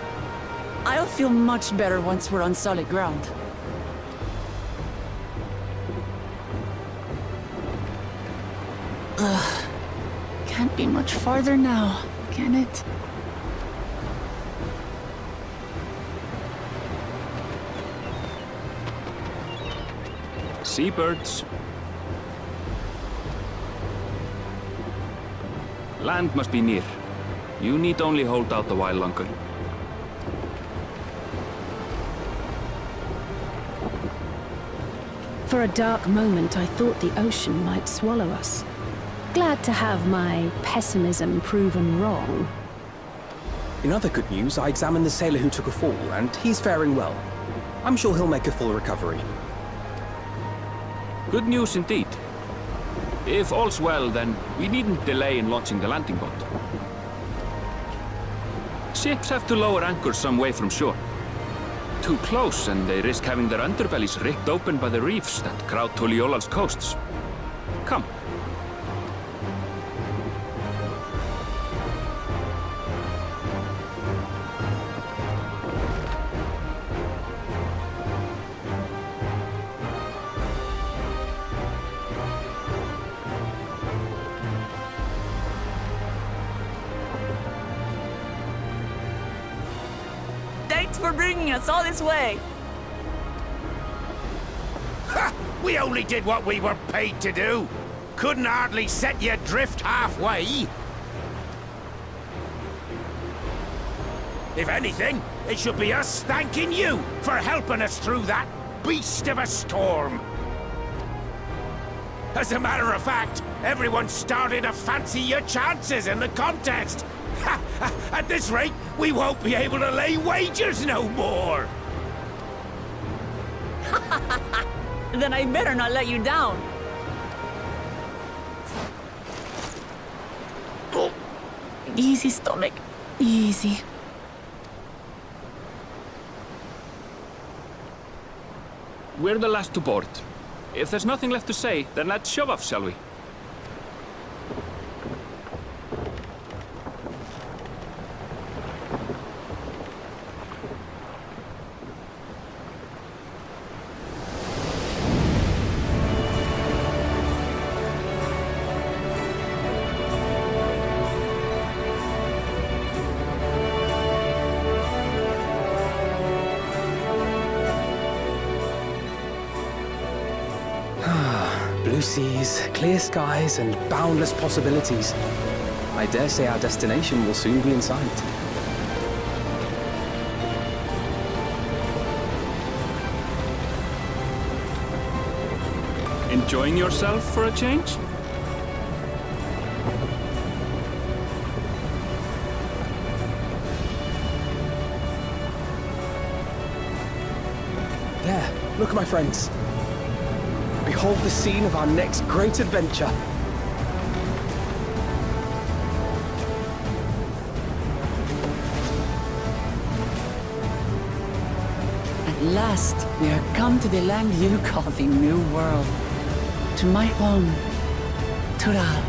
I'll feel much better once we're on solid ground. Ugh. Can't be much farther now, can it? Seabirds. Land must be near. You need only hold out a while longer. For a dark moment, I thought the ocean might swallow us. Glad to have my pessimism proven wrong. In other good news, I examined the sailor who took a fall, and he's faring well. I'm sure he'll make a full recovery. Good news indeed. If all's well, then we needn't delay in launching the landing boat. Ships have to lower anchors some way from shore. Too close, and they risk having their underbellies ripped open by the reefs that crowd Tuliola's coasts. Come. Thanks for bringing us all this way. Ha! We only did what we were paid to do. Couldn't hardly set you adrift halfway. If anything, it should be us thanking you for helping us through that beast of a storm. As a matter of fact, everyone started to fancy your chances in the contest. At this rate, we won't be able to lay wagers no more. Then I better not let you down. Oh, easy, stomach. Easy. We're the last to board. If there's nothing left to say, then let's shove off, shall we? Blue seas, clear skies, and boundless possibilities. I dare say our destination will soon be in sight. Enjoying yourself for a change? There, look, my friends. Behold the scene of our next great adventure. At last, we are come to the land you call the New World. To my home, Tural.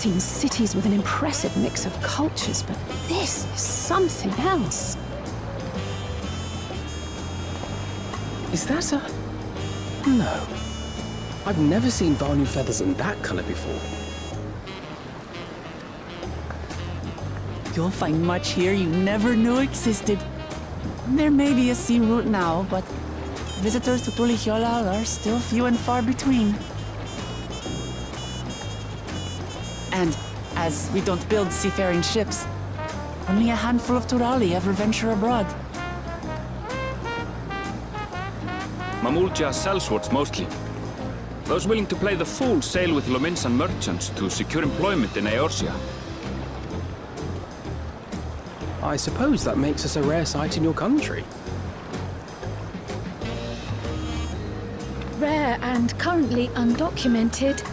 seen cities with an impressive mix of cultures, but this is something else. Is that a... No. I've never seen Vanu feathers in that color before. You'll find much here you never knew existed. There may be a sea route now, but visitors to Tulihyolal are still few and far between. And as we don't build seafaring ships, only a handful of Turali ever venture abroad. Mamulja sellswords mostly. Those willing to play the fool sail with Lominsan merchants to secure employment in Eorzea. I suppose that makes us a rare sight in your country. Rare and currently undocumented.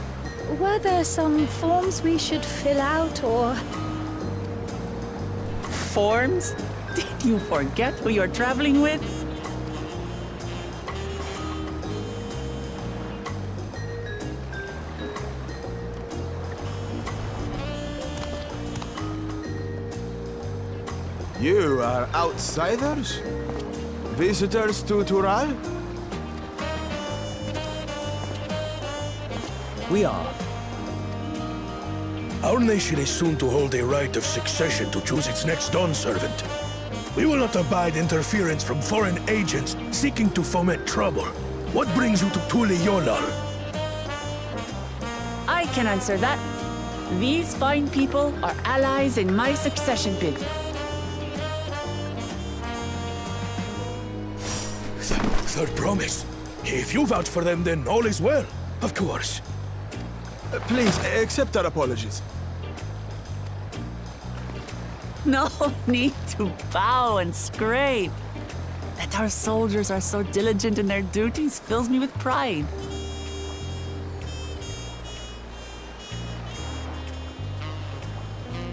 Were there some forms we should fill out, or...? Forms? Did you forget who you're traveling with? You are outsiders? Visitors to Tural? We are. Our nation is soon to hold a right of succession to choose its next Dawn servant. We will not abide interference from foreign agents seeking to foment trouble. What brings you to Tulihyolal? I can answer that. These fine people are allies in my succession bid. Third promise. If you vouch for them, then all is well. Of course. Please, accept our apologies. No need to bow and scrape. That our soldiers are so diligent in their duties fills me with pride.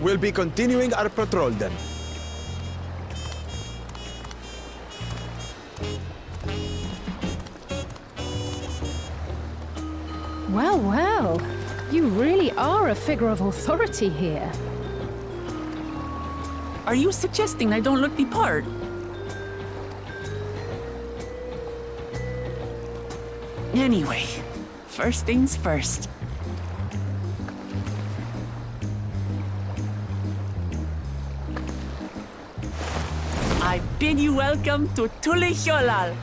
We'll be continuing our patrol then. Well, well. You really are a figure of authority here. Are you suggesting I don't look the part? Anyway, first things first. I bid you welcome to Tulihyolal.